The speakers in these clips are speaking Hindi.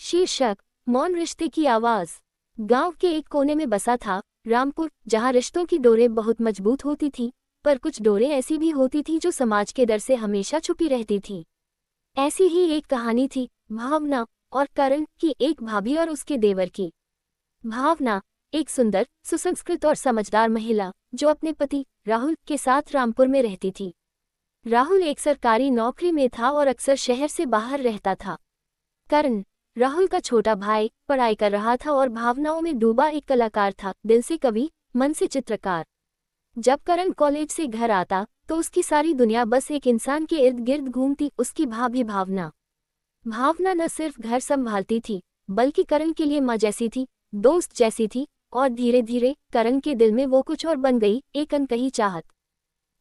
शीर्षक मौन रिश्ते की आवाज। गांव के एक कोने में बसा था रामपुर, जहां रिश्तों की डोरें बहुत मजबूत होती थीं, पर कुछ डोरें ऐसी भी होती थीं जो समाज के डर से हमेशा छुपी रहती थीं। ऐसी ही एक कहानी थी भावना और करण की, एक भाभी और उसके देवर की। भावना एक सुंदर, सुसंस्कृत और समझदार महिला जो अपने पति राहुल के साथ रामपुर में रहती थी। राहुल एक सरकारी नौकरी में था और अक्सर शहर से बाहर रहता था। करण, राहुल का छोटा भाई, पढ़ाई कर रहा था और भावनाओं में डूबा एक कलाकार था, दिल से कवि, मन से चित्रकार। जब करण कॉलेज से घर आता तो उसकी सारी दुनिया बस एक इंसान के इर्द गिर्द घूमती, उसकी भाभी भावना। भावना न सिर्फ घर संभालती थी, बल्कि करण के लिए माँ जैसी थी, दोस्त जैसी थी, और धीरे धीरे करण के दिल में वो कुछ और बन गई, एक अनकही चाहत।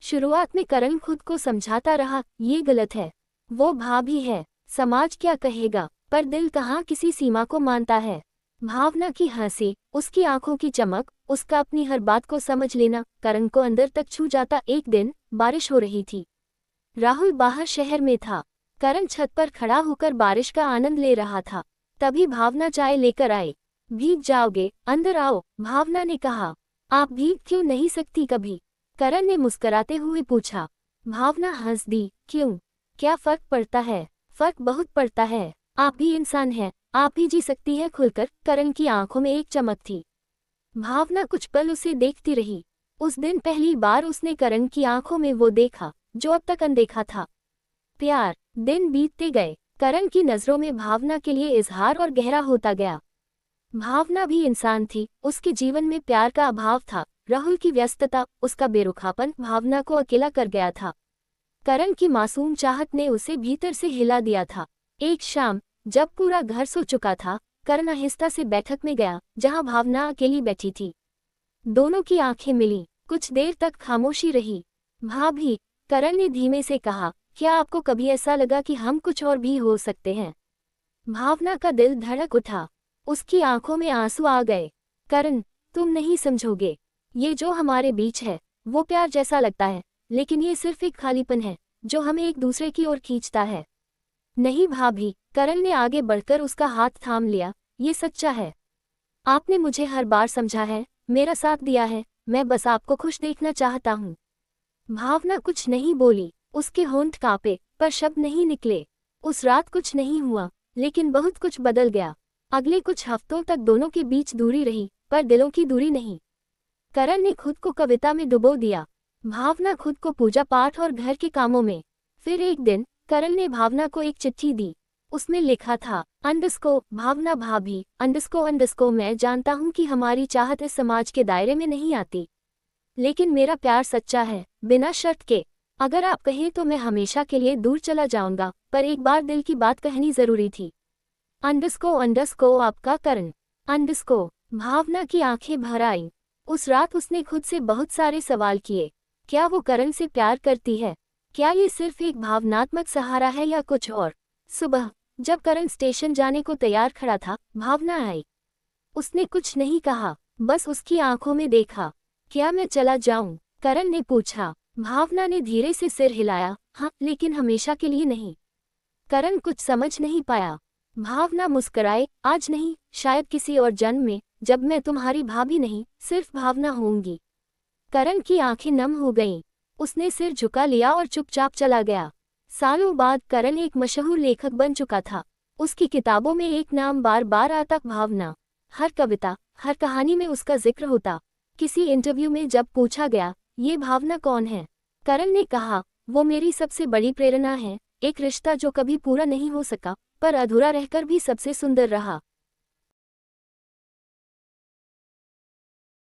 शुरुआत में करण खुद को समझाता रहा, ये गलत है, वो भाभी है, समाज क्या कहेगा, पर दिल कहाँ किसी सीमा को मानता है। भावना की हंसी, उसकी आंखों की चमक, उसका अपनी हर बात को समझ लेना करण को अंदर तक छू जाता। एक दिन बारिश हो रही थी। राहुल बाहर शहर में था। करण छत पर खड़ा होकर बारिश का आनंद ले रहा था। तभी भावना चाय लेकर आए। भीग जाओगे, अंदर आओ, भावना ने कहा। आप भीग क्यों नहीं सकती कभी? करण ने मुस्कुराते हुए पूछा। भावना हंस दी। क्यों, क्या फर्क पड़ता है? फर्क बहुत पड़ता है, आप भी इंसान हैं, आप भी जी सकती है खुलकर। करण की आंखों में एक चमक थी। भावना कुछ पल उसे देखती रही। उस दिन पहली बार उसने करण की आंखों में वो देखा जो अब तक अनदेखा था, प्यार। दिन बीतते गए, करण की नजरों में भावना के लिए इजहार और गहरा होता गया। भावना भी इंसान थी, उसके जीवन में प्यार का अभाव था। राहुल की व्यस्तता, उसका बेरुखापन भावना को अकेला कर गया था। करण की मासूम चाहत ने उसे भीतर से हिला दिया था। एक शाम जब पूरा घर सो चुका था, करण आहिस्ता से बैठक में गया जहां भावना अकेली बैठी थी। दोनों की आंखें मिली, कुछ देर तक खामोशी रही। भाभी, करण ने धीमे से कहा, क्या आपको कभी ऐसा लगा कि हम कुछ और भी हो सकते हैं? भावना का दिल धड़क उठा, उसकी आंखों में आंसू आ गए। करण, तुम नहीं समझोगे, ये जो हमारे बीच है वो प्यार जैसा लगता है, लेकिन ये सिर्फ एक खालीपन है जो हमें एक दूसरे की ओर खींचता है। नहीं भाभी, करण ने आगे बढ़कर उसका हाथ थाम लिया, ये सच्चा है। आपने मुझे हर बार समझा है, मेरा साथ दिया है, मैं बस आपको खुश देखना चाहता हूँ। भावना कुछ नहीं बोली, उसके होंठ कांपे, पर शब्द नहीं निकले। उस रात कुछ नहीं हुआ, लेकिन बहुत कुछ बदल गया। अगले कुछ हफ्तों तक दोनों के बीच दूरी रही, पर दिलों की दूरी नहीं। करण ने खुद को कविता में डुबो दिया, भावना खुद को पूजा पाठ और घर के कामों में। फिर एक दिन करण ने भावना को एक चिट्ठी दी। उसमें लिखा था, भावना भाभी, मैं जानता हूँ कि हमारी चाहत इस समाज के दायरे में नहीं आती, लेकिन मेरा प्यार सच्चा है, बिना शर्त के। अगर आप कहें तो मैं हमेशा के लिए दूर चला जाऊंगा, पर एक बार दिल की बात कहनी जरूरी थी। आपका करण। भावना की आंखें भर आईं। उस रात उसने खुद से बहुत सारे सवाल किए। क्या वो करण से प्यार करती है? क्या ये सिर्फ एक भावनात्मक सहारा है या कुछ और? सुबह जब करण स्टेशन जाने को तैयार खड़ा था, भावना आई। उसने कुछ नहीं कहा, बस उसकी आंखों में देखा। क्या मैं चला जाऊं? करण ने पूछा। भावना ने धीरे से सिर हिलाया, हाँ, लेकिन हमेशा के लिए नहीं। करण कुछ समझ नहीं पाया। भावना मुस्कुराए, आज नहीं, शायद किसी और जन्म में, जब मैं तुम्हारी भाभी नहीं, सिर्फ भावना होंगी। करण की आंखें नम हो गईं। उसने सिर झुका लिया और चुपचाप चला गया। सालों बाद करण एक मशहूर लेखक बन चुका था। उसकी किताबों में एक नाम बार बार आता, भावना। हर कविता, हर कहानी में उसका जिक्र होता। किसी इंटरव्यू में जब पूछा गया, ये भावना कौन है, करण ने कहा, वो मेरी सबसे बड़ी प्रेरणा है। एक रिश्ता जो कभी पूरा नहीं हो सका, पर अधूरा रहकर भी सबसे सुंदर रहा।